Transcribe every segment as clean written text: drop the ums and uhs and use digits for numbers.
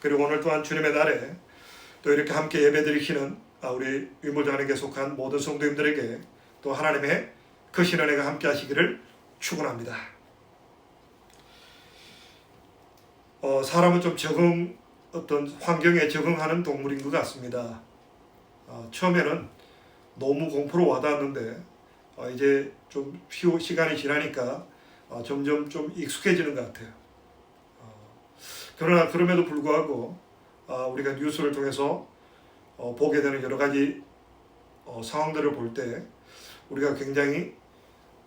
그리고 오늘 또한 주님의 날에 또 이렇게 함께 예배드리시는 우리 위물장에게 속한 모든 성도님들에게 또 하나님의 크신 은혜가 함께 하시기를 축원합니다. 사람은 좀 어떤 환경에 적응하는 동물인 것 같습니다. 처음에는 너무 공포로 와닿았는데 이제 좀 시간이 지나니까 점점 좀 익숙해지는 것 같아요. 그러나 그럼에도 불구하고 우리가 뉴스를 통해서 보게 되는 여러 가지 상황들을 볼 때 우리가 굉장히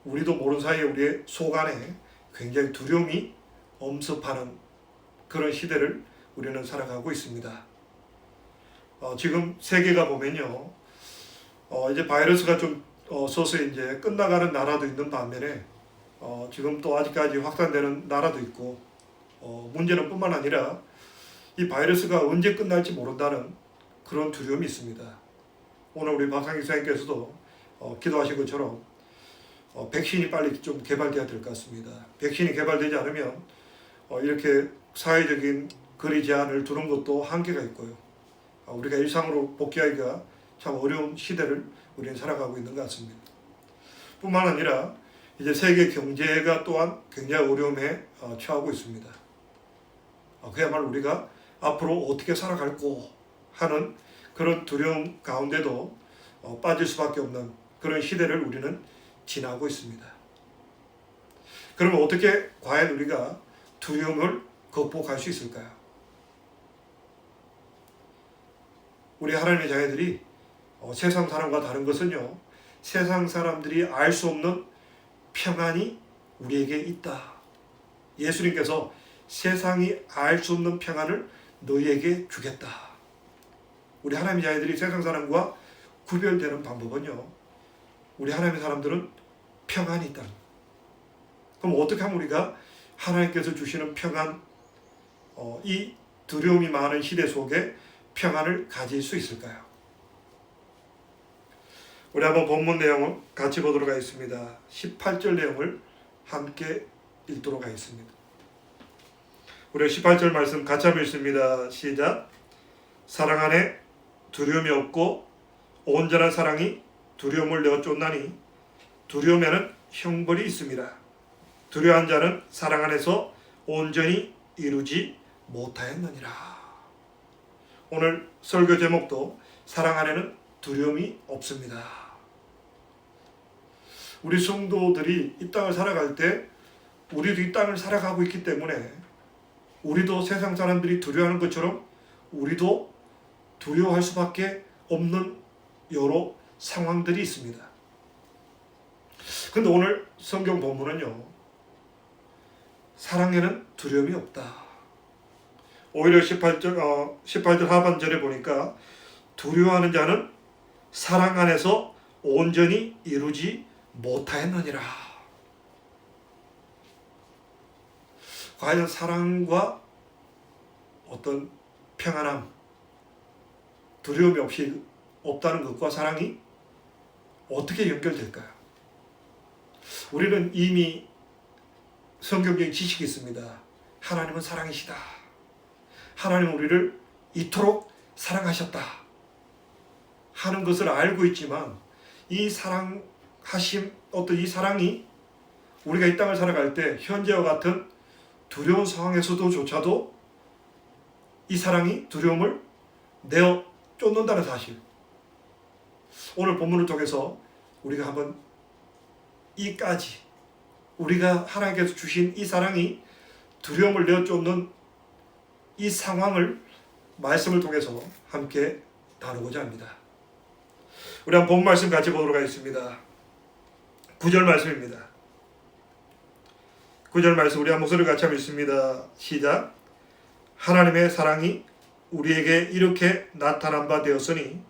우리도 모르는 사이에 우리의 속 안에 굉장히 두려움이 엄습하는 그런 시대를 우리는 살아가고 있습니다. 지금 세계가 보면요, 이제 바이러스가 좀 서서히 이제 끝나가는 나라도 있는 반면에 지금 또 아직까지 확산되는 나라도 있고, 문제는 뿐만 아니라 이 바이러스가 언제 끝날지 모른다는 그런 두려움이 있습니다. 오늘 우리 박상기 선생님께서도 기도하신 것처럼 백신이 빨리 좀 개발돼야 될 것 같습니다. 백신이 개발되지 않으면 이렇게 사회적인 거리 제한을 두는 것도 한계가 있고요. 우리가 일상으로 복귀하기가 참 어려운 시대를 우리는 살아가고 있는 것 같습니다. 뿐만 아니라 이제 세계 경제가 또한 굉장히 어려움에 처하고 있습니다. 그야말로 우리가 앞으로 어떻게 살아갈고 하는 그런 두려움 가운데도 빠질 수밖에 없는 그런 시대를 우리는 지나고 있습니다. 그러면 어떻게 과연 우리가 두려움을 극복할 수 있을까요? 우리 하나님의 자녀들이 세상 사람과 다른 것은요, 세상 사람들이 알 수 없는 평안이 우리에게 있다. 예수님께서 세상이 알 수 없는 평안을 너희에게 주겠다. 우리 하나님의 자녀들이 세상 사람과 구별되는 방법은요, 우리 하나님의 사람들은 평안이 있다. 그럼 어떻게 하면 우리가 하나님께서 주시는 평안, 이 두려움이 많은 시대 속에 평안을 가질 수 있을까요? 우리 한번 본문 내용을 같이 보도록 하겠습니다. 18절 내용을 함께 읽도록 하겠습니다. 우리 18절 말씀 같이 한번 읽습니다. 시작. 사랑 안에 두려움이 없고 온전한 사랑이 두려움을 내어 쫓나니 두려움에는 형벌이 있습니다. 두려워한 자는 사랑 안에서 온전히 이루지 못하였느니라. 오늘 설교 제목도 사랑 안에는 두려움이 없습니다. 우리 성도들이 이 땅을 살아갈 때 우리도 이 땅을 살아가고 있기 때문에 우리도 세상 사람들이 두려워하는 것처럼 우리도 두려워할 수밖에 없는 여러 상황들이 있습니다. 그런데 오늘 성경 본문은요, 사랑에는 두려움이 없다. 오히려 18절 하반절에 보니까 두려워하는 자는 사랑 안에서 온전히 이루지 못하였느니라. 과연 사랑과 어떤 평안함, 두려움이 없다는 것과 사랑이 어떻게 연결될까요? 우리는 이미 성경적인 지식이 있습니다. 하나님은 사랑이시다. 하나님은 우리를 이토록 사랑하셨다 하는 것을 알고 있지만 이 사랑하심, 어떤 이 사랑이 우리가 이 땅을 살아갈 때 현재와 같은 두려운 상황에서조차도 이 사랑이 두려움을 내어 쫓는다는 사실, 오늘 본문을 통해서 우리가 한번 이까지 우리가 하나님께서 주신 이 사랑이 두려움을 내어 쫓는 이 상황을 말씀을 통해서 함께 다루고자 합니다. 우리 한번 본 말씀 같이 보도록 하겠습니다. 9절 말씀입니다. 9절 말씀 우리 한 목소리 같이 한번 읽습니다. 시작. 하나님의 사랑이 우리에게 이렇게 나타난 바 되었으니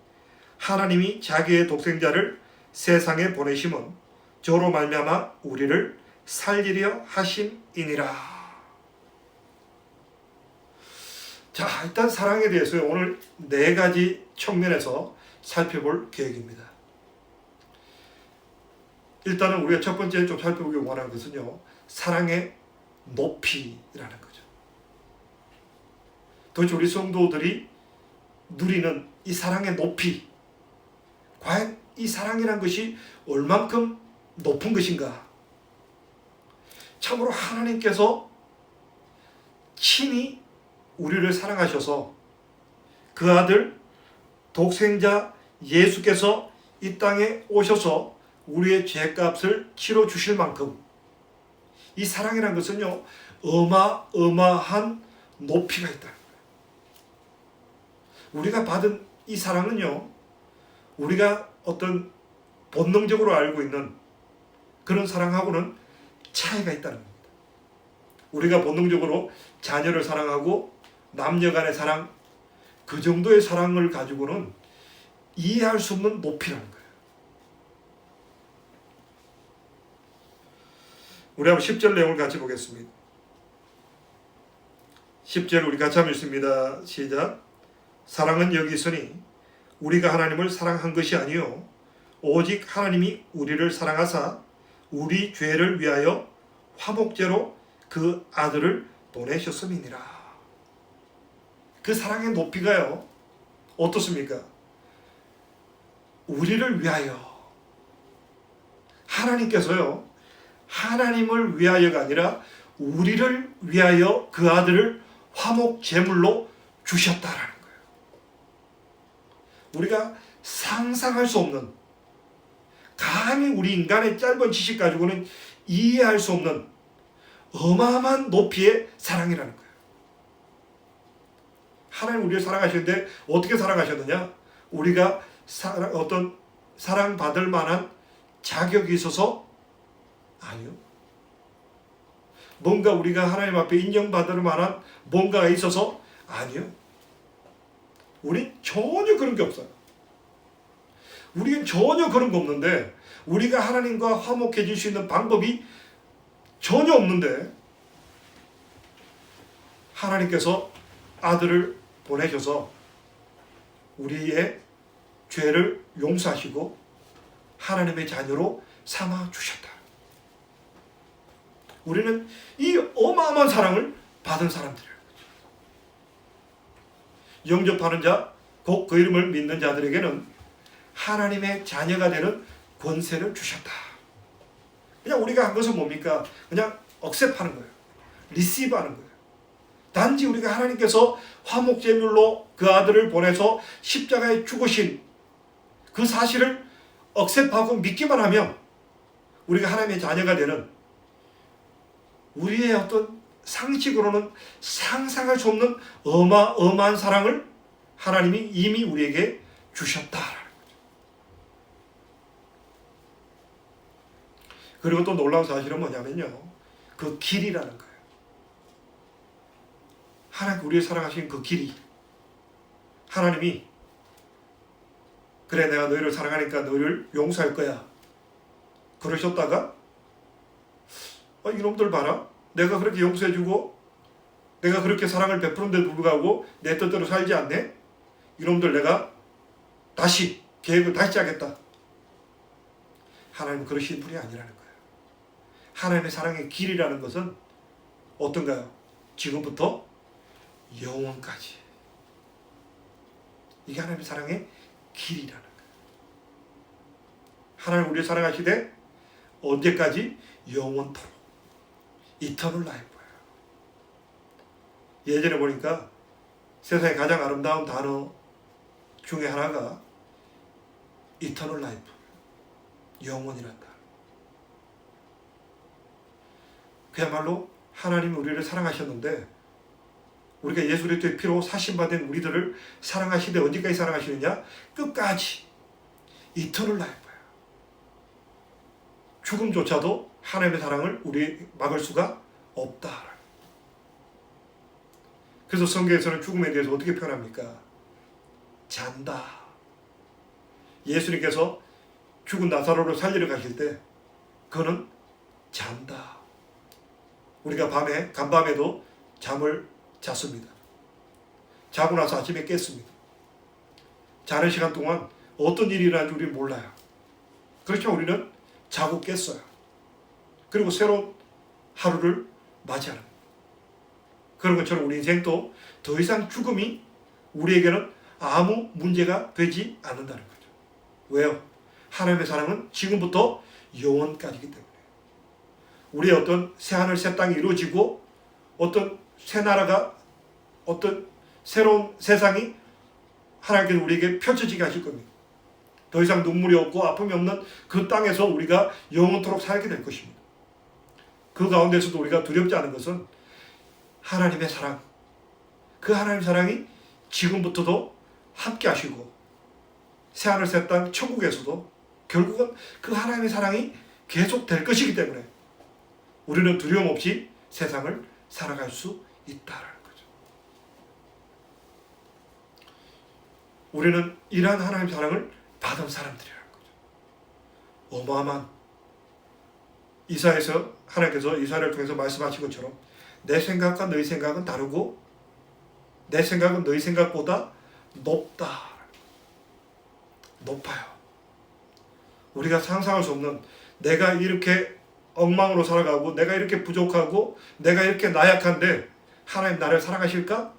하나님이 자기의 독생자를 세상에 보내심은 저로 말미암아 우리를 살리려 하심이니라. 자, 일단 사랑에 대해서 오늘 4가지 측면에서 살펴볼 계획입니다. 일단은 우리가 첫 번째 좀 살펴보기 원하는 것은요, 사랑의 높이라는 거죠. 도대체 우리 성도들이 누리는 이 사랑의 높이, 과연 이 사랑이란 것이 얼만큼 높은 것인가? 참으로 하나님께서 친히 우리를 사랑하셔서 그 아들 독생자 예수께서 이 땅에 오셔서 우리의 죄값을 치러 주실 만큼 이 사랑이란 것은요, 어마어마한 높이가 있다는 거예요. 우리가 받은 이 사랑은요, 우리가 어떤 본능적으로 알고 있는 그런 사랑하고는 차이가 있다는 겁니다. 우리가 본능적으로 자녀를 사랑하고 남녀 간의 사랑, 그 정도의 사랑을 가지고는 이해할 수 없는 높이라는 거예요. 우리 한번 10절 내용을 같이 보겠습니다. 10절 우리 같이 한번 읽습니다. 시작. 사랑은 여기 있으니 우리가 하나님을 사랑한 것이 아니요 오직 하나님이 우리를 사랑하사 우리 죄를 위하여 화목제로 그 아들을 보내셨음이니라. 그 사랑의 높이가요, 어떻습니까? 우리를 위하여, 하나님께서요, 하나님을 위하여가 아니라 우리를 위하여 그 아들을 화목 제물로 주셨다라는 거예요. 우리가 상상할 수 없는, 감히 우리 인간의 짧은 지식 가지고는 이해할 수 없는 어마어마한 높이의 사랑이라는 거예요. 하나님 우리를 사랑하시는데 어떻게 사랑하셨느냐? 우리가 어떤 사랑받을 만한 자격이 있어서? 아니요. 뭔가 우리가 하나님 앞에 인정받을 만한 뭔가가 있어서? 아니요. 우린 전혀 그런 게 없어요. 우리는 전혀 그런 거 없는데, 우리가 하나님과 화목해질 수 있는 방법이 전혀 없는데, 하나님께서 아들을 보내셔서 우리의 죄를 용서하시고 하나님의 자녀로 삼아 주셨다. 우리는 이 어마어마한 사랑을 받은 사람들이에요. 영접하는 자, 곧 그 이름을 믿는 자들에게는 하나님의 자녀가 되는 권세를 주셨다. 그냥 우리가 한 것은 뭡니까? 그냥 억셉하는 거예요. 리시브하는 거예요. 단지 우리가 하나님께서 화목제물로 그 아들을 보내서 십자가에 죽으신 그 사실을 억셉하고 믿기만 하면 우리가 하나님의 자녀가 되는, 우리의 어떤 상식으로는 상상할 수 없는 어마어마한 사랑을 하나님이 이미 우리에게 주셨다라는 거죠. 그리고 또 놀라운 사실은 뭐냐면요, 그 길이라는 거예요. 하나님 우리를 사랑하신 그 길이, 하나님이 그래 내가 너희를 사랑하니까 너희를 용서할 거야 그러셨다가 이놈들 봐라, 내가 그렇게 용서해주고 내가 그렇게 사랑을 베푸는데도 불구하고 내 뜻대로 살지 않네, 이놈들 내가 다시 계획을 다시 짜겠다. 하나님은 그러신 분이 아니라는 거예요. 하나님의 사랑의 길이라는 것은 어떤가요? 지금부터 영원까지. 이게 하나님의 사랑의 길이라는 거예요. 하나님 우리를 사랑하시되 언제까지? 영원토록. 이터널 라이프예요. 예전에 보니까 세상에 가장 아름다운 단어 중에 하나가 이터널 라이프, 영원이란다. 그야말로 하나님이 우리를 사랑하셨는데, 우리가 예수 그리스도의 피로 사심받은 우리들을 사랑하시되 언제까지 사랑하시느냐? 끝까지. 이터널 라이프예요. 죽음조차도 하나님의 사랑을 우리 막을 수가 없다. 그래서 성경에서는 죽음에 대해서 어떻게 표현합니까? 잔다. 예수님께서 죽은 나사로를 살리러 가실 때 그는 잔다. 우리가 간밤에도 잠을 잤습니다. 자고 나서 아침에 깼습니다. 자는 시간 동안 어떤 일이 일어나는지 우리는 몰라요. 그렇지만 우리는 자고 깼어요. 그리고 새로운 하루를 맞이하는, 그런 것처럼 우리 인생도 더 이상 죽음이 우리에게는 아무 문제가 되지 않는다는 거죠. 왜요? 하나님의 사랑은 지금부터 영원까지이기 때문에. 우리의 어떤 새하늘 새 땅이 이루어지고 어떤 새 나라가, 어떤 새로운 세상이 하나님께서 우리에게 펼쳐지게 하실 겁니다. 더 이상 눈물이 없고 아픔이 없는 그 땅에서 우리가 영원토록 살게 될 것입니다. 그 가운데서도 우리가 두렵지 않은 것은 하나님의 사랑, 그 하나님의 사랑이 지금부터도 함께 하시고 새하늘 새 땅 천국에서도 결국은 그 하나님의 사랑이 계속 될 것이기 때문에 우리는 두려움 없이 세상을 살아갈 수 있다라는 거죠. 우리는 이러한 하나님의 사랑을 받은 사람들이라는 거죠. 어마어마한, 이사에서 하나님께서 이사를 통해서 말씀하신 것처럼 내 생각과 너희 생각은 다르고 내 생각은 너희 생각보다 높다. 높아요. 우리가 상상할 수 없는, 내가 이렇게 엉망으로 살아가고 내가 이렇게 부족하고 내가 이렇게 나약한데 하나님 나를 사랑하실까?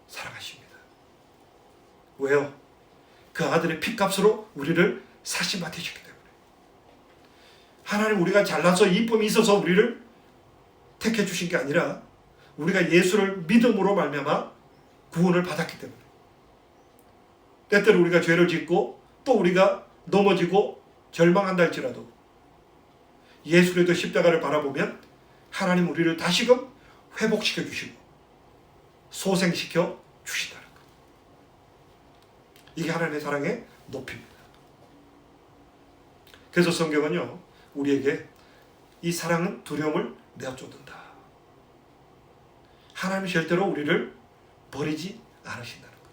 사랑하십니다. 왜요? 그 아들의 피값으로 우리를 사심 받으셨기 때문에. 하나님, 우리가 잘나서 이쁨이 있어서 우리를 택해 주신 게 아니라 우리가 예수를 믿음으로 말미암아 구원을 받았기 때문에. 때때로 우리가 죄를 짓고 또 우리가 넘어지고 절망한다 할지라도 예수 그리스도 십자가를 바라보면 하나님 우리를 다시금 회복시켜 주시고 소생시켜 주신다는 것. 이게 하나님의 사랑의 높이입니다. 그래서 성경은요, 우리에게 이 사랑은 두려움을 내어쫓는다. 하나님이 절대로 우리를 버리지 않으신다는 거죠.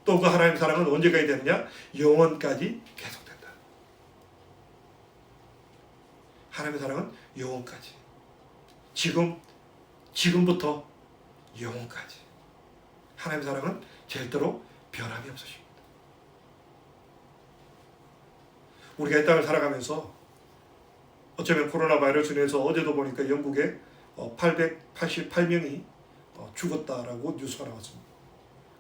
또 그 하나님의 사랑은 언제까지 되느냐? 영원까지 계속된다. 하나님의 사랑은 영원까지. 지금부터 영원까지. 하나님의 사랑은 절대로 변함이 없으십니다. 우리가 이 땅을 살아가면서 어쩌면 코로나 바이러스로 인해서 어제도 보니까 영국에 888명이 죽었다라고 뉴스가 나왔습니다.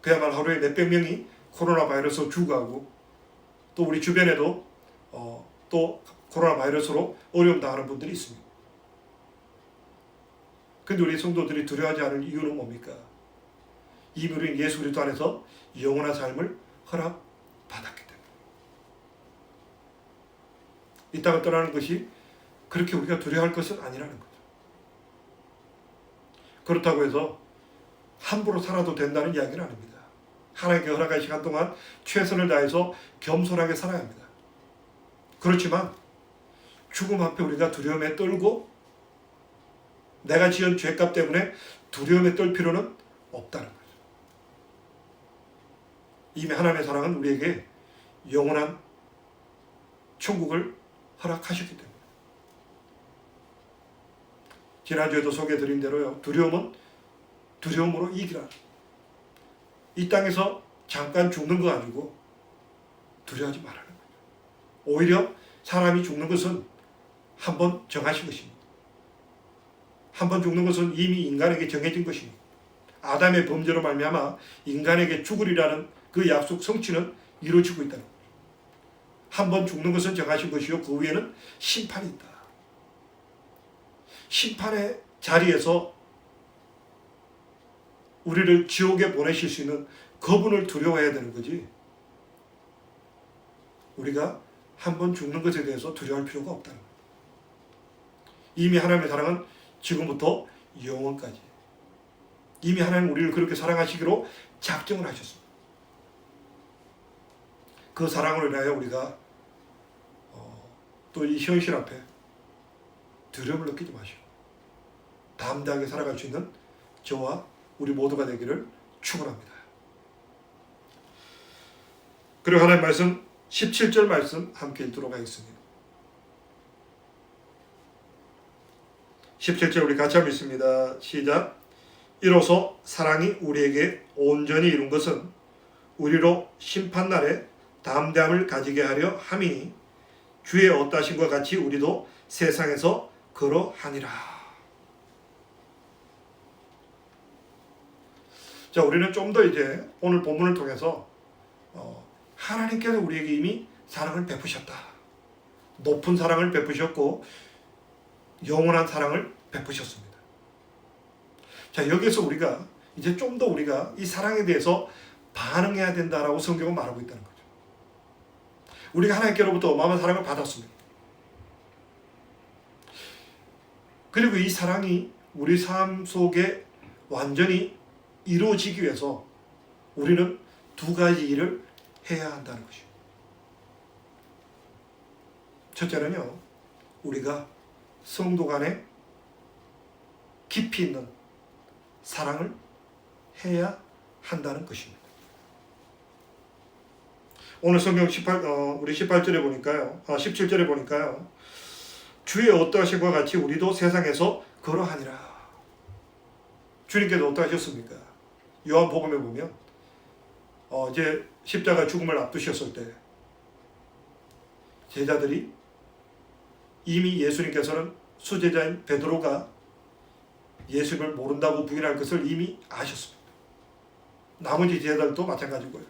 그야말로 하루에 몇백 명이 코로나 바이러스로 죽어가고 또 우리 주변에도 또 코로나 바이러스로 어려움 당하는 분들이 있습니다. 근데 우리 성도들이 두려워하지 않을 이유는 뭡니까? 이미 우리는 예수 그리스도 안에서 영원한 삶을 허락받았기 때문에. 이 땅을 떠나는 것이 그렇게 우리가 두려워할 것은 아니라는 거죠. 그렇다고 해서 함부로 살아도 된다는 이야기는 아닙니다. 하나님께 허락한 시간 동안 최선을 다해서 겸손하게 살아야 합니다. 그렇지만 죽음 앞에 우리가 두려움에 떨고 내가 지은 죄값 때문에 두려움에 떨 필요는 없다는 거죠. 이미 하나님의 사랑은 우리에게 영원한 천국을 허락하셨기 때문에. 지난주에도 소개해드린 대로요, 두려움은 두려움으로 이기라. 이 땅에서 잠깐 죽는 거 가지고 두려워하지 말라는 거죠. 오히려 사람이 죽는 것은 한번 정하신 것입니다. 한번 죽는 것은 이미 인간에게 정해진 것입니다. 아담의 범죄로 말미암아 인간에게 죽으리라는 그 약속 성취는 이루어지고 있다는 거죠. 한번 죽는 것은 정하신 것이요, 그 위에는 심판이 있다. 심판의 자리에서 우리를 지옥에 보내실 수 있는 그분을 두려워해야 되는 거지, 우리가 한번 죽는 것에 대해서 두려워할 필요가 없다는 거예요. 이미 하나님의 사랑은 지금부터 영원까지, 이미 하나님 우리를 그렇게 사랑하시기로 작정을 하셨습니다. 그 사랑으로 인하여 우리가 또 이 현실 앞에 두려움을 느끼지 마시고 담대하게 살아갈 수 있는 저와 우리 모두가 되기를 축원합니다. 그리고 하나님 말씀 17절 말씀 함께 읽도록 하겠습니다. 17절 우리 같이 한번 읽습니다. 시작. 이로써 사랑이 우리에게 온전히 이룬 것은 우리로 심판날에 담대함을 가지게 하려 함이니 주의 어떠하심과 같이 우리도 세상에서 그러하니라. 자, 우리는 좀 더 이제 오늘 본문을 통해서 하나님께서 우리에게 이미 사랑을 베푸셨다. 높은 사랑을 베푸셨고 영원한 사랑을 베푸셨습니다. 자, 여기서 우리가 이제 좀 더 우리가 이 사랑에 대해서 반응해야 된다라고 성경은 말하고 있다는 거죠. 우리가 하나님께로부터 어마어마한 사랑을 받았습니다. 그리고 이 사랑이 우리 삶 속에 완전히 이루어지기 위해서 우리는 두 가지 일을 해야 한다는 것이죠. 첫째는요, 우리가 성도 간에 깊이 있는 사랑을 해야 한다는 것입니다. 오늘 성경 우리 18절에 보니까요, 17절에 보니까요, 주의 어떠하심과 같이 우리도 세상에서 그러하니라. 주님께서 어떠하셨습니까? 요한복음에 보면 이제 십자가 죽음을 앞두셨을 때 제자들이 이미 예수님께서는 수제자인 베드로가 예수님을 모른다고 부인할 것을 이미 아셨습니다. 나머지 제자들도 마찬가지고요.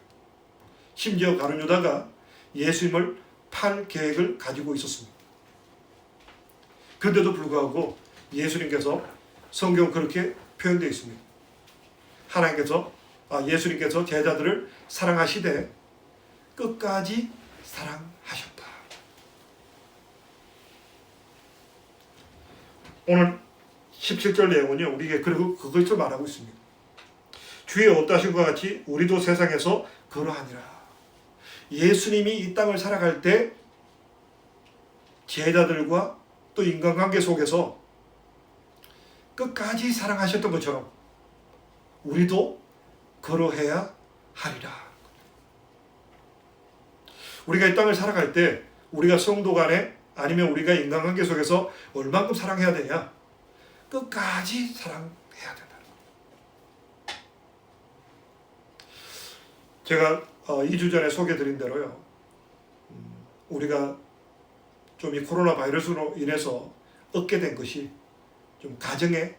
심지어 가룟 유다가 예수님을 팔 계획을 가지고 있었습니다. 그런데도 불구하고 예수님께서 성경 그렇게 표현되어 있습니다. 예수님께서 제자들을 사랑하시되 끝까지 사랑하셨다. 오늘 17절 내용은요, 우리에게 그리고 그것을 말하고 있습니다. 주의 어떠하심과 같이 우리도 세상에서 그러하니라. 예수님이 이 땅을 살아갈 때 제자들과 또 인간관계 속에서 끝까지 사랑하셨던 것처럼 우리도 그러해야 하리라. 우리가 이 땅을 살아갈 때 우리가 성도 간에 아니면 우리가 인간관계 속에서 얼만큼 사랑해야 되냐? 끝까지 사랑해야 된다. 제가 2주 전에 소개드린 대로요, 우리가 좀 이 코로나 바이러스로 인해서 얻게 된 것이 좀 가정의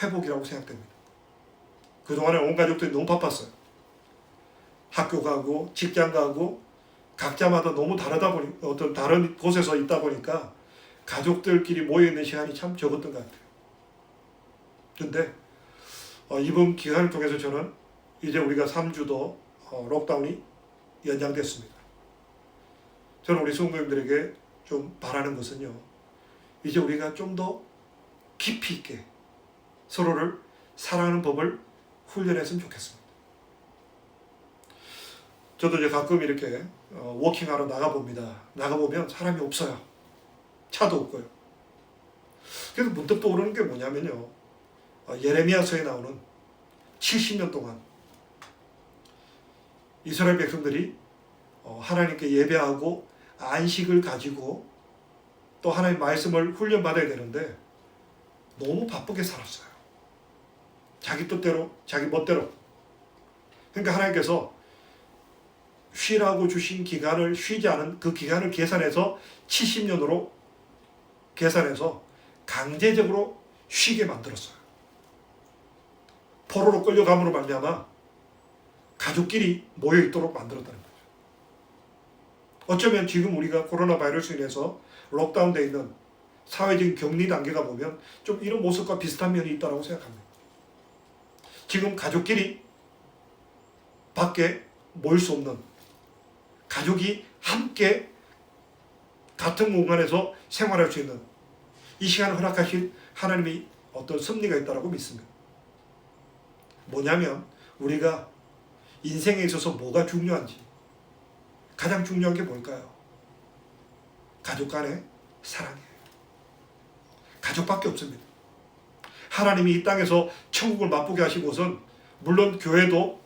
회복이라고 생각됩니다. 그동안에 온 가족들이 너무 바빴어요. 학교 가고 직장 가고 각자마다 너무 다르다 보니 어떤 다른 곳에서 있다 보니까 가족들끼리 모여있는 시간이 참 적었던 것 같아요. 그런데 이번 기간을 통해서 저는 이제 우리가 3주도 록다운이 연장됐습니다. 저는 우리 성도님들에게 좀 바라는 것은요, 이제 우리가 좀 더 깊이 있게 서로를 사랑하는 법을 훈련했으면 좋겠습니다. 저도 이제 가끔 이렇게 워킹하러 나가봅니다. 나가보면 사람이 없어요. 차도 없고요. 그래서 문득 떠오르는 게 뭐냐면요, 예레미야서에 나오는 70년 동안 이스라엘 백성들이 하나님께 예배하고 안식을 가지고 또 하나님의 말씀을 훈련받아야 되는데 너무 바쁘게 살았어요. 자기 뜻대로, 자기 멋대로. 그러니까 하나님께서 쉬라고 주신 기간을 쉬지 않은 그 기간을 계산해서 70년으로 계산해서 강제적으로 쉬게 만들었어요. 포로로 끌려감으로 말미암아 가족끼리 모여있도록 만들었다는 거죠. 어쩌면 지금 우리가 코로나 바이러스로 인해서 록다운되어 있는 사회적인 격리 단계가 보면 좀 이런 모습과 비슷한 면이 있다고 생각합니다. 지금 가족끼리 밖에 모일 수 없는, 가족이 함께 같은 공간에서 생활할 수 있는 이 시간을 허락하신 하나님의 어떤 섭리가 있다고 믿습니다. 뭐냐면 우리가 인생에 있어서 뭐가 중요한지, 가장 중요한 게 뭘까요? 가족 간의 사랑이에요. 가족밖에 없습니다. 하나님이 이 땅에서 천국을 맛보게 하신 곳은 물론 교회도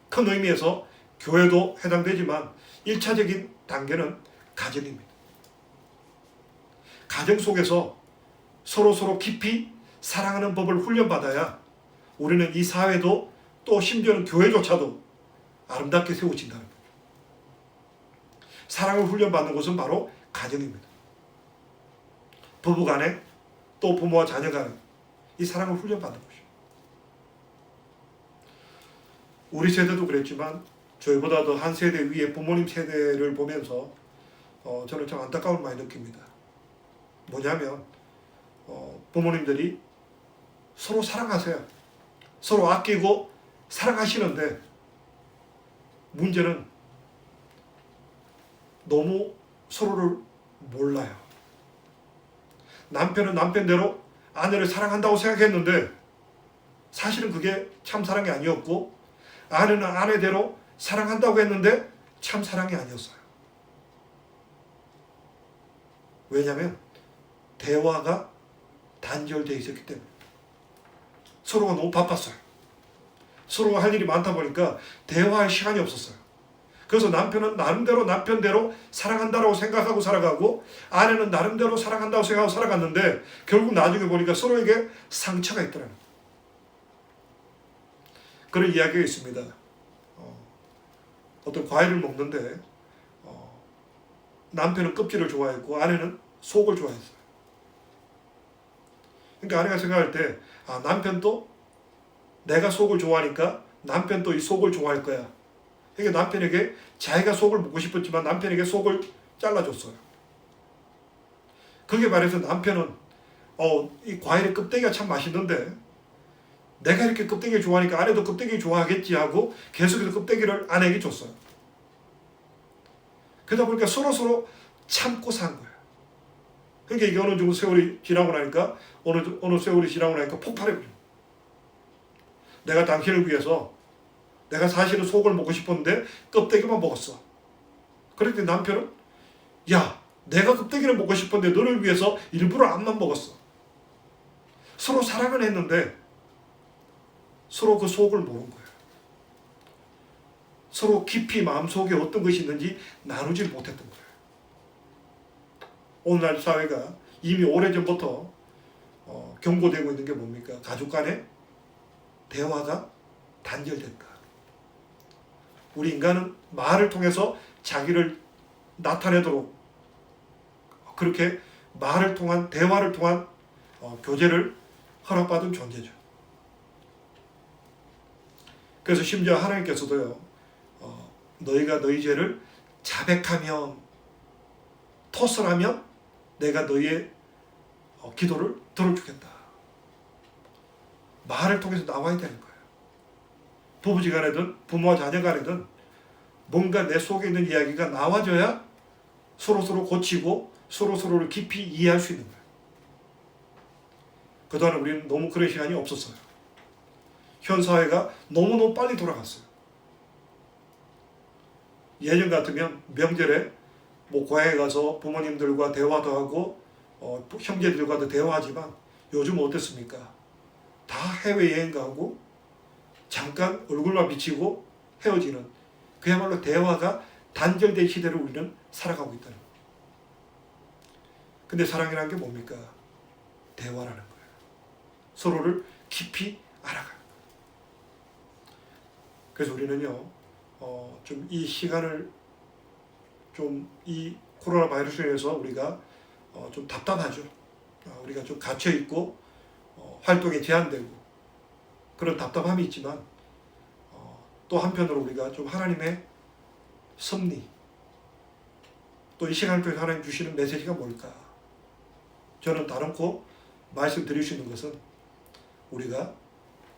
큰 의미에서 교회도 해당되지만 1차적인 단계는 가정입니다. 가정 속에서 서로 깊이 사랑하는 법을 훈련받아야 우리는 이 사회도 또 심지어는 교회조차도 아름답게 세워진다는 거예요. 사랑을 훈련받는 곳은 바로 가정입니다. 부부 간에 또 부모와 자녀 간에 이 사랑을 훈련받는 것이죠. 우리 세대도 그랬지만 저희보다 더 한 세대 위에 부모님 세대를 보면서 저는 참 안타까움을 많이 느낍니다. 뭐냐면 부모님들이 서로 사랑하세요. 서로 아끼고 사랑하시는데 문제는 너무 서로를 몰라요. 남편은 남편대로 아내를 사랑한다고 생각했는데 사실은 그게 참 사랑이 아니었고, 아내는 아내대로 사랑한다고 했는데 참 사랑이 아니었어요. 왜냐하면 대화가 단절되어 있었기 때문에. 서로가 너무 바빴어요. 서로가 할 일이 많다 보니까 대화할 시간이 없었어요. 그래서 남편은 나름대로 남편대로 사랑한다고 생각하고 살아가고, 아내는 나름대로 사랑한다고 생각하고 살아갔는데 결국 나중에 보니까 서로에게 상처가 있더라는 거예요. 그런 이야기가 있습니다. 어떤 과일을 먹는데 남편은 껍질을 좋아했고 아내는 속을 좋아했어요. 그러니까 아내가 생각할 때 남편도 내가 속을 좋아하니까 남편도 이 속을 좋아할 거야. 그러니까 남편에게 자기가 속을 먹고 싶었지만 남편에게 속을 잘라줬어요. 그게 말해서 남편은 이 과일의 껍데기가 참 맛있는데 내가 이렇게 껍데기를 좋아하니까 아내도 껍데기 좋아하겠지 하고 계속해서 껍데기를 아내에게 줬어요. 그러다 보니까 서로 참고 산 거예요. 그러니까 이게 어느 정도 세월이 지나고 나니까 어느 세월이 지나고 나니까 폭발해버려요. 내가 당신을 위해서 내가 사실은 속을 먹고 싶었는데 껍데기만 먹었어. 그랬더니 남편은 야, 내가 껍데기를 먹고 싶었는데 너를 위해서 일부러 앞만 먹었어. 서로 사랑은 했는데 서로 그 속을 모르는 거예요. 서로 깊이 마음속에 어떤 것이 있는지 나누지 못했던 거예요. 오늘날 사회가 이미 오래전부터 경고되고 있는 게 뭡니까? 가족 간의 대화가 단절됐다. 우리 인간은 말을 통해서 자기를 나타내도록 그렇게 말을 통한 대화를 통한 교제를 허락받은 존재죠. 그래서 심지어 하나님께서도요, 너희가 너희 죄를 자백하면, 토설하면 내가 너희의 기도를 들어주겠다. 말을 통해서 나와야 되는 거예요. 부부지간에든 부모와 자녀간에든 뭔가 내 속에 있는 이야기가 나와줘야 서로 고치고 서로를 깊이 이해할 수 있는 거예요. 그동안 우리는 너무 그런 시간이 없었어요. 현 사회가 너무너무 빨리 돌아갔어요. 예전 같으면 명절에 고향에 가서 부모님들과 대화도 하고 형제들과도 대화하지만 요즘은 어땠습니까? 다 해외여행 가고 잠깐 얼굴만 비치고 헤어지는, 그야말로 대화가 단절된 시대를 우리는 살아가고 있다는 거예요. 근데 사랑이라는 게 뭡니까? 대화라는 거예요. 서로를 깊이 알아가는 거예요. 그래서 우리는요, 좀 이 시간을 이 코로나 바이러스로 인해서 우리가 좀 답답하죠. 우리가 좀 갇혀있고 활동에 제한되고 그런 답답함이 있지만 또 한편으로 우리가 좀 하나님의 섭리, 또 이 시간을 통해서 하나님 주시는 메시지가 뭘까? 저는 다른코 말씀드릴 수 있는 것은 우리가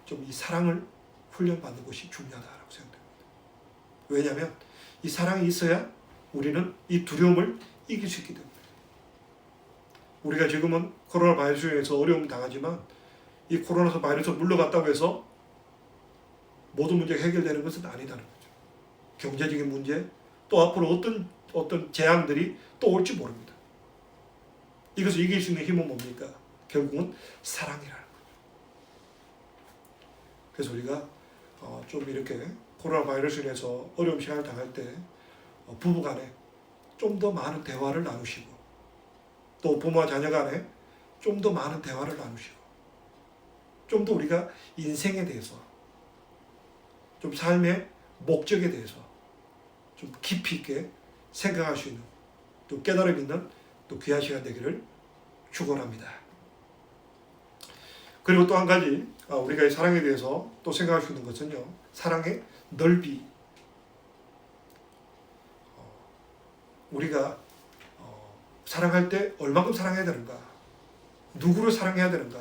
좀 이 사랑을 훈련받는 것이 중요하다고 생각합니다. 왜냐하면 이 사랑이 있어야 우리는 이 두려움을 이길 수 있기 때문에. 우리가 지금은 코로나 바이러스로 인해서 어려움을 당하지만 이 코로나 바이러스 물러갔다고 해서 모든 문제가 해결되는 것은 아니다는 거죠. 경제적인 문제, 또 앞으로 어떤 재앙들이 또 올지 모릅니다. 이것을 이길 수 있는 힘은 뭡니까? 결국은 사랑이라는 거죠. 그래서 우리가 좀 이렇게 코로나 바이러스로 인해서 어려운 시간을 당할 때 부부간에 좀 더 많은 대화를 나누시고, 또 부모와 자녀 간에 좀 더 많은 대화를 나누시고, 좀 더 우리가 인생에 대해서, 좀 삶의 목적에 대해서 좀 깊이 있게 생각할 수 있는, 또 깨달음 있는 또 귀한 시간 되기를 축원합니다. 그리고 또 한 가지 우리가 이 사랑에 대해서 또 생각할 수 있는 것은요, 사랑의 넓이. 우리가 사랑할 때 얼마큼 사랑해야 되는가, 누구를 사랑해야 되는가.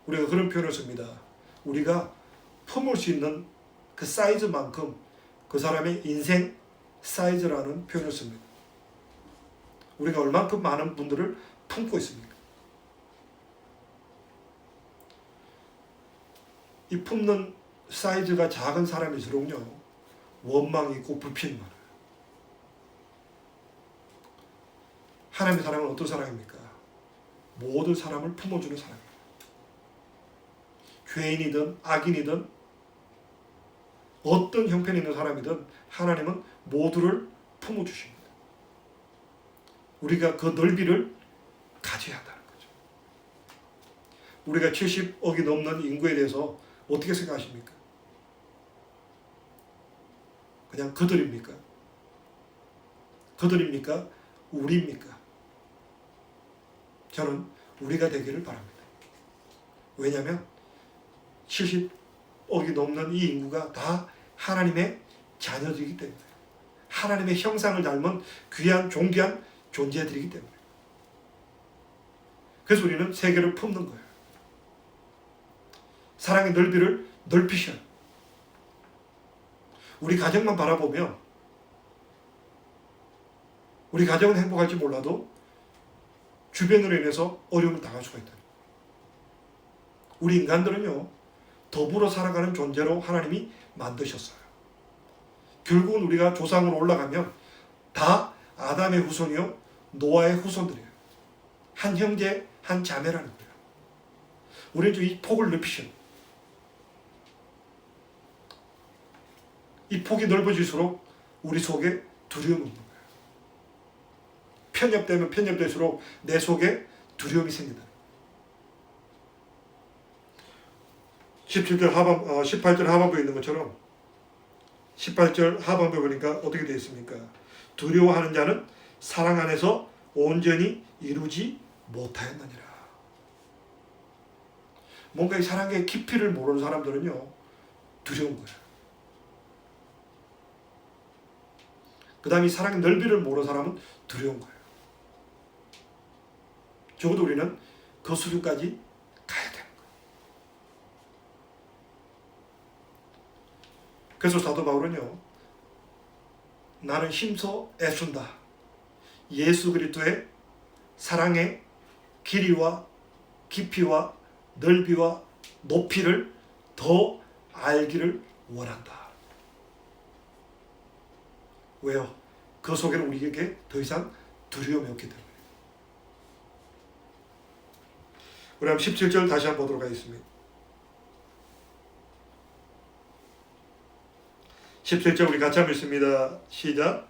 우리가 그런 표현을 씁니다. 우리가 품을 수 있는 그 사이즈만큼 그 사람의 인생 사이즈라는 표현을 씁니다. 우리가 얼만큼 많은 분들을 품고 있습니까? 이 품는 사이즈가 작은 사람일수록요, 원망이 있고 불평이 많아요. 하나님의 사랑은 어떤 사랑입니까? 모든 사람을 품어주는 사랑입니다. 죄인이든 악인이든 어떤 형편이 있는 사람이든 하나님은 모두를 품어주십니다. 우리가 그 넓이를 가져야 한다는 거죠. 우리가 70억이 넘는 인구에 대해서 어떻게 생각하십니까? 그냥 그들입니까? 그들입니까? 우리입니까? 저는 우리가 되기를 바랍니다. 왜냐하면 70억이 넘는 이 인구가 다 하나님의 자녀들이기 때문에, 하나님의 형상을 닮은 귀한 존귀한 존재들이기 때문에. 그래서 우리는 세계를 품는 거예요. 사랑의 넓이를 넓히셔요. 우리 가정만 바라보면 우리 가정은 행복할지 몰라도 주변으로 인해서 어려움을 당할 수가 있다. 우리 인간들은요, 더불어 살아가는 존재로 하나님이 만드셨어요. 결국은 우리가 조상으로 올라가면 다 아담의 후손이요, 노아의 후손들이에요. 한 형제, 한 자매라는 거예요. 우리는 좀 이 폭을 넓히셔. 이 폭이 넓어질수록 우리 속에 두려움이 있는 거예요. 편협되면 편협될수록 내 속에 두려움이 생긴다. 18절 하반부에 있는 것처럼 18절 하반부에 보니까 어떻게 되어 있습니까? 두려워하는 자는 사랑 안에서 온전히 이루지 못하였느니라. 뭔가 이 사랑의 깊이를 모르는 사람들은요, 두려운 거예요. 그 다음에 이 사랑의 넓이를 모르는 사람은 두려운 거예요. 적어도 우리는 그 수준까지 가야 되는 거예요. 그래서 사도 바울은요, 나는 힘써 애쓴다. 예수 그리스도의 사랑의 길이와 깊이와 넓이와 높이를 더 알기를 원한다. 왜요? 그 속에는 우리에게 더 이상 두려움이 없기 때문에. 우리 한번 17절 다시 한번 보도록 하겠습니다. 17절 우리 같이 한번 읽습니다. 시작.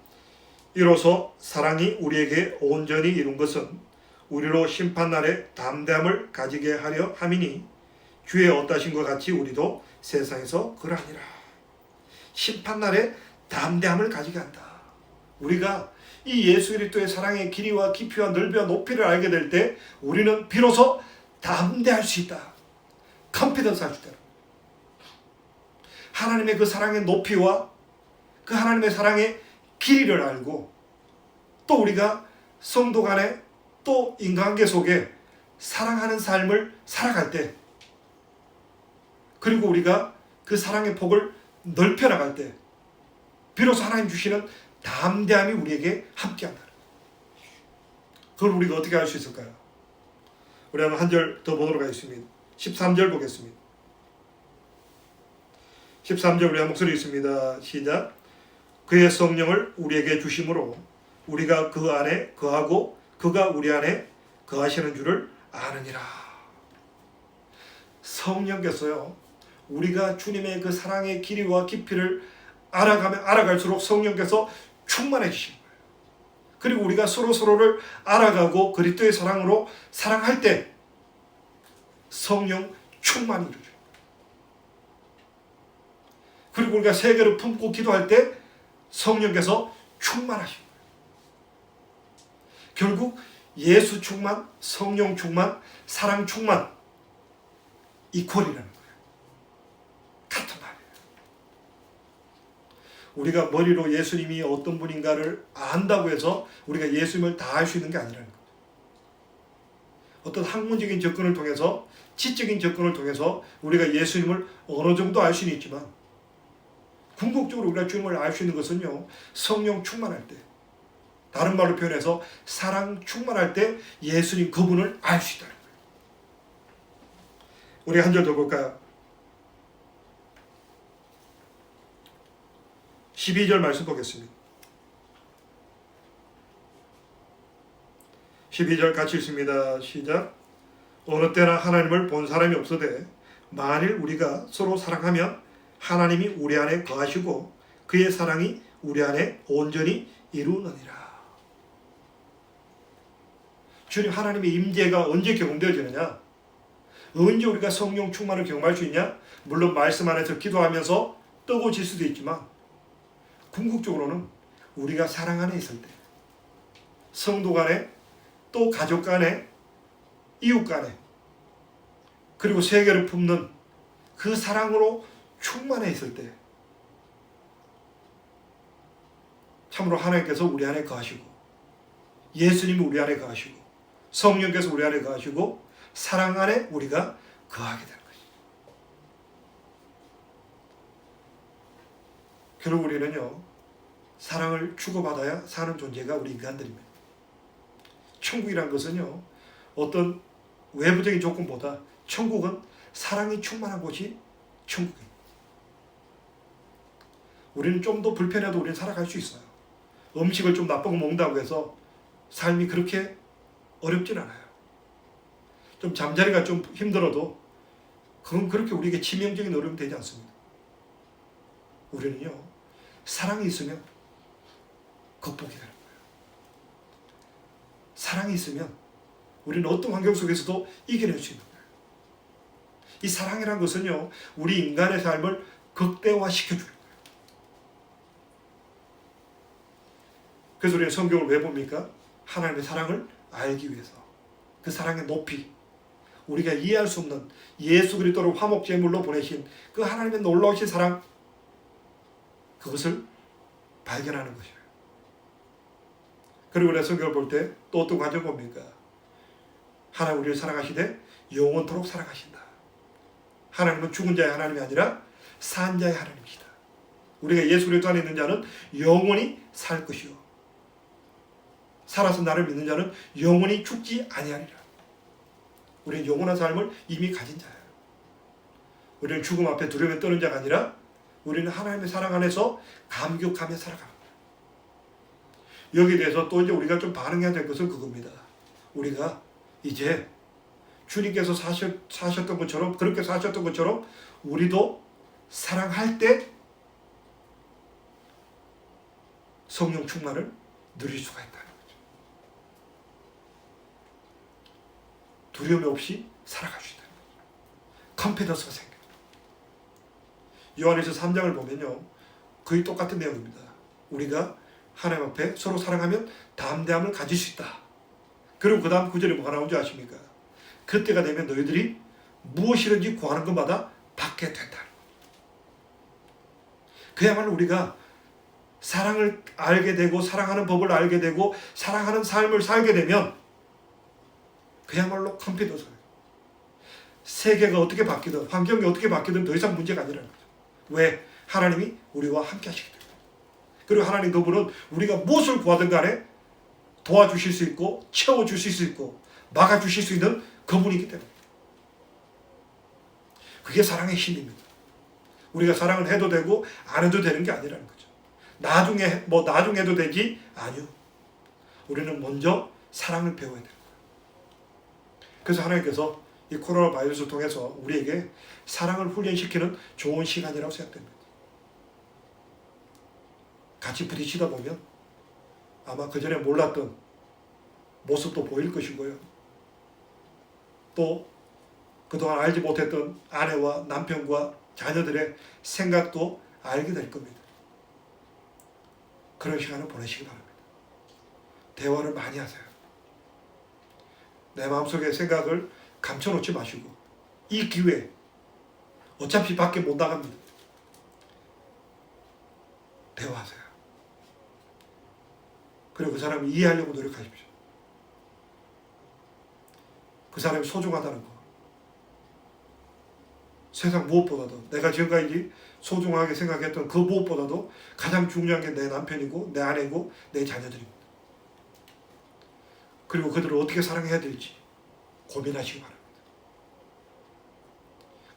이로써 사랑이 우리에게 온전히 이룬 것은 우리로 심판날에 담대함을 가지게 하려 함이니 주의 어떠신과 같이 우리도 세상에서 그러하니라. 심판날에 담대함을 가지게 한다. 우리가 이 예수 그리스도의 사랑의 길이와 깊이와 넓이와 높이를 알게 될 때 우리는 비로소 담대할 수 있다. 컨피던스 할 수 있다. 하나님의 그 사랑의 높이와 그 하나님의 사랑의 길이를 알고, 또 우리가 성도 간에 또 인간관계 속에 사랑하는 삶을 살아갈 때, 그리고 우리가 그 사랑의 폭을 넓혀 나갈 때 비로소 하나님 주시는 담대함이 우리에게 함께한다. 그걸 우리가 어떻게 할 수 있을까요? 우리 한번 한 절 더 보도록 하겠습니다. 13절 보겠습니다. 13절 우리 한 목소리 있습니다. 시작. 그의 성령을 우리에게 주심으로 우리가 그 안에 거하고 그가 우리 안에 거하시는 줄을 아느니라. 성령께서요, 우리가 주님의 그 사랑의 길이와 깊이를 알아가면 알아갈수록 성령께서 충만해지신 거예요. 그리고 우리가 서로를 알아가고 그리스도의 사랑으로 사랑할 때 성령 충만이 이루어져요. 그리고 우리가 세계를 품고 기도할 때 성령께서 충만하신 거예요. 결국 예수 충만, 성령 충만, 사랑 충만, 이퀄이라는 거예요. 같은 말이에요. 우리가 머리로 예수님이 어떤 분인가를 안다고 해서 우리가 예수님을 다 알 수 있는 게 아니라는 거예요. 어떤 학문적인 접근을 통해서, 지적인 접근을 통해서 우리가 예수님을 어느 정도 알 수는 있지만, 궁극적으로 우리가 주님을 알 수 있는 것은요, 성령 충만할 때, 다른 말로 표현해서 사랑 충만할 때 예수님 그분을 알 수 있다는 거예요. 우리 한 절 더 볼까요? 12절 말씀 보겠습니다. 12절 같이 읽습니다. 시작. 어느 때나 하나님을 본 사람이 없으되 만일 우리가 서로 사랑하면 하나님이 우리 안에 거하시고 그의 사랑이 우리 안에 온전히 이루느니라. 주님 하나님의 임재가 언제 경험되어지느냐? 언제 우리가 성령 충만을 경험할 수 있냐? 물론 말씀 안에서 기도하면서 뜨거워질 수도 있지만 궁극적으로는 우리가 사랑 안에 있을 때, 성도 간에, 또 가족 간에, 이웃 간에, 그리고 세계를 품는 그 사랑으로 충만해 있을 때 참으로 하나님께서 우리 안에 거하시고, 예수님이 우리 안에 거하시고, 성령께서 우리 안에 거하시고, 사랑 안에 우리가 거하게 되는 것입니다. 결국 우리는요, 사랑을 주고받아야 사는 존재가 우리 인간들입니다. 천국이란 것은요, 어떤 외부적인 조건보다 천국은 사랑이 충만한 곳이 천국입니다. 우리는 좀 더 불편해도 우리는 살아갈 수 있어요. 음식을 좀 나쁜 거 먹는다고 해서 삶이 그렇게 어렵진 않아요. 좀 잠자리가 좀 힘들어도 그건 그렇게 우리에게 치명적인 어려움이 되지 않습니다. 우리는요, 사랑이 있으면 극복이 되는 거예요. 사랑이 있으면 우리는 어떤 환경 속에서도 이겨낼 수 있는 거예요. 이 사랑이라는 것은요, 우리 인간의 삶을 극대화시켜주는 거예요. 그래서 우리는 성경을 왜 봅니까? 하나님의 사랑을 알기 위해서. 그 사랑의 높이, 우리가 이해할 수 없는 예수 그리스도를 화목제물로 보내신 그 하나님의 놀라우신 사랑, 그것을 발견하는 것이에요. 그리고 우리가 성경을 볼 때 또 어떤 관점 봅니까? 하나님 우리를 사랑하시되 영원토록 사랑하신다. 하나님은 죽은 자의 하나님이 아니라 산 자의 하나님이시다. 우리가 예수 그리스도 안에 있는 자는 영원히 살 것이요, 살아서 나를 믿는 자는 영원히 죽지 아니하리라. 우리는 영원한 삶을 이미 가진 자예요. 우리는 죽음 앞에 두려움에 떠는 자가 아니라 우리는 하나님의 사랑 안에서 감격하며 살아갑니다. 여기에 대해서 또 이제 우리가 좀 반응해야 될 것은 그겁니다. 우리가 이제 주님께서 사셨던 것처럼, 그렇게 사셨던 것처럼 우리도 사랑할 때 성령 충만을 누릴 수가 있다는 거죠. 두려움 없이 살아갈 수 있다는 거죠. 컨피던스가 생겨요. 요한일서 3장을 보면요, 거의 똑같은 내용입니다. 우리가 하나님 앞에 서로 사랑하면 담대함을 가질 수 있다. 그리고 그 다음 구절에 뭐가 나오는지 아십니까? 그때가 되면 너희들이 무엇이든지 구하는 것마다 받게 된다. 그야말로 우리가 사랑을 알게 되고, 사랑하는 법을 알게 되고, 사랑하는 삶을 살게 되면 그야말로 컴퓨터서예요. 세계가 어떻게 바뀌든, 환경이 어떻게 바뀌든 더 이상 문제가 아니라는 거죠. 왜? 하나님이 우리와 함께 하시기 때문에. 그리고 하나님 그분은 우리가 무엇을 구하든 간에 도와주실 수 있고, 채워주실 수 있고, 막아주실 수 있는 그분이기 때문에. 그게 사랑의 힘입니다. 우리가 사랑을 해도 되고 안 해도 되는 게 아니라는 거죠. 나중에 해도 되지? 아니요. 우리는 먼저 사랑을 배워야 돼요. 그래서 하나님께서 이 코로나 바이러스를 통해서 우리에게 사랑을 훈련시키는 좋은 시간이라고 생각됩니다. 같이 부딪히다 보면 아마 그전에 몰랐던 모습도 보일 것이고요. 또 그동안 알지 못했던 아내와 남편과 자녀들의 생각도 알게 될 겁니다. 그런 시간을 보내시기 바랍니다. 대화를 많이 하세요. 내 마음속의 생각을 감춰놓지 마시고 이 기회에 어차피 밖에 못 나갑니다. 대화하세요. 그리고 그 사람을 이해하려고 노력하십시오. 그 사람이 소중하다는 거. 세상 무엇보다도 내가 지금까지 소중하게 생각했던 그 무엇보다도 가장 중요한 게 내 남편이고 내 아내고 내 자녀들입니다. 그리고 그들을 어떻게 사랑해야 될지 고민하시기 바랍니다.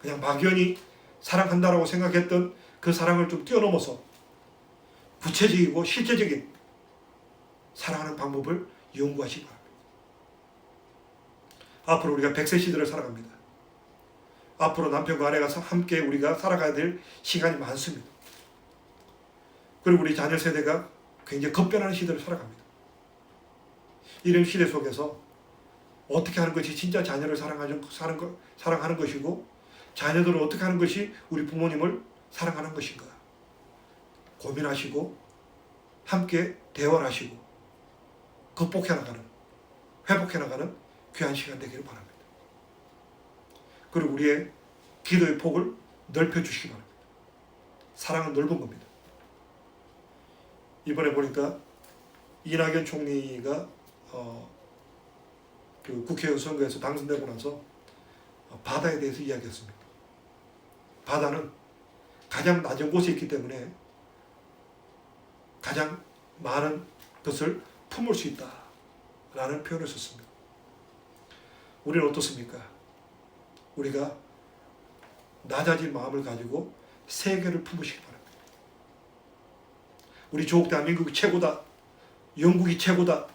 그냥 막연히 사랑한다라고 생각했던 그 사랑을 좀 뛰어넘어서 구체적이고 실제적인 사랑하는 방법을 연구하시기 바랍니다. 앞으로 우리가 100세 시대를 살아갑니다. 앞으로 남편과 아내가 함께 우리가 살아가야 될 시간이 많습니다. 그리고 우리 자녀 세대가 굉장히 급변하는 시대를 살아갑니다. 이런 시대 속에서 어떻게 하는 것이 진짜 자녀를 사랑하는 것이고 자녀들을 어떻게 하는 것이 우리 부모님을 사랑하는 것인가 고민하시고 함께 대화를 하시고 극복해 나가는, 회복해 나가는 귀한 시간 되기를 바랍니다. 그리고 우리의 기도의 폭을 넓혀주시기 바랍니다. 사랑은 넓은 겁니다. 이번에 보니까 이낙연 총리가 그 국회의원 선거에서 당선되고 나서 바다에 대해서 이야기했습니다. 바다는 가장 낮은 곳에 있기 때문에 가장 많은 것을 품을 수 있다라는 표현을 썼습니다. 우리는 어떻습니까? 우리가 낮아진 마음을 가지고 세계를 품으시기 바랍니다. 우리 조국 대한민국이 최고다. 영국이 최고다.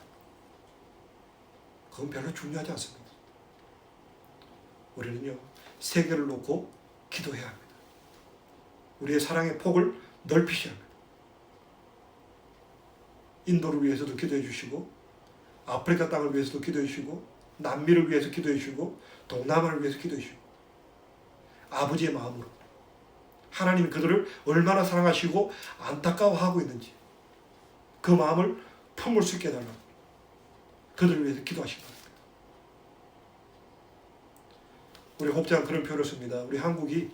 그건 별로 중요하지 않습니다. 우리는요, 세계를 놓고 기도해야 합니다. 우리의 사랑의 폭을 넓히셔야 합니다. 인도를 위해서도 기도해 주시고, 아프리카 땅을 위해서도 기도해 주시고, 남미를 위해서 기도해 주시고, 동남아를 위해서 기도해 주시고, 아버지의 마음으로 하나님이 그들을 얼마나 사랑하시고 안타까워하고 있는지 그 마음을 품을 수 있게 해달라고 그들을 위해서 기도하시기 바랍니다. 우리 혹자는 그런 표현을 씁니다. 우리 한국이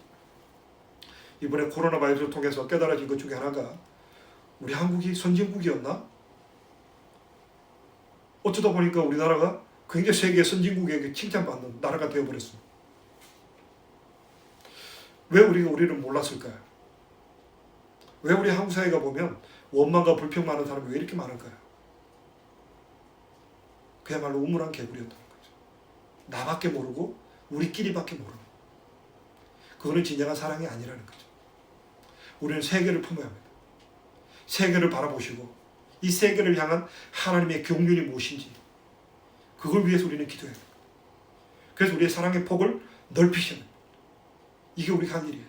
이번에 코로나 바이러스를 통해서 깨달아진 것 중에 하나가 우리 한국이 선진국이었나? 어쩌다 보니까 우리나라가 굉장히 세계 선진국에게 칭찬받는 나라가 되어버렸습니다. 왜 우리가 우리를 몰랐을까요? 왜 우리 한국 사회가 보면 원망과 불평 많은 사람이 왜 이렇게 많을까요? 그야말로 우물한 개구리였다는 거죠. 나밖에 모르고 우리끼리밖에 모르는. 그거는 진정한 사랑이 아니라는 거죠. 우리는 세계를 품어야 합니다. 세계를 바라보시고 이 세계를 향한 하나님의 경륜이 무엇인지 그걸 위해서 우리는 기도해야 합니다. 그래서 우리의 사랑의 폭을 넓히셔야 합니다. 이게 우리가 할 일이에요.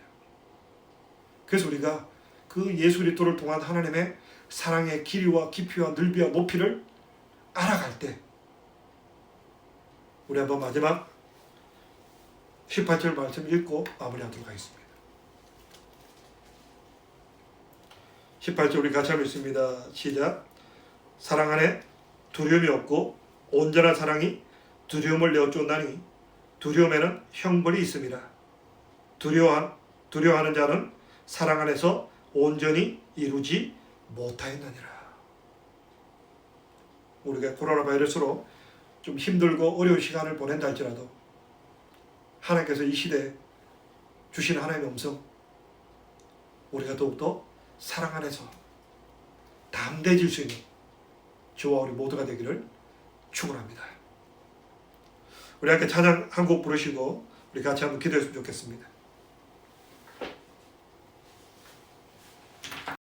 그래서 우리가 그 예수 그리스도를 통한 하나님의 사랑의 길이와 깊이와 넓이와 높이를 알아갈 때 우리 한번 마지막 18절 말씀 읽고 마무리하도록 하겠습니다. 18절 우리 같이 한번 읽습니다. 시작. 사랑 안에 두려움이 없고 온전한 사랑이 두려움을 내어쫓나니 두려움에는 형벌이 있음이라. 두려워하는 자는 사랑 안에서 온전히 이루지 못하였느니라. 우리가 코로나 바이러스로 좀 힘들고 어려운 시간을 보낸다 할지라도 하나님께서 이 시대에 주신 하나님의 음성 우리가 더욱더 사랑 안에서 담대해질 수 있는 저와 우리 모두가 되기를 축원합니다. 우리 함께 찬양 한 곡 부르시고 우리 같이 한번 기도했으면 좋겠습니다.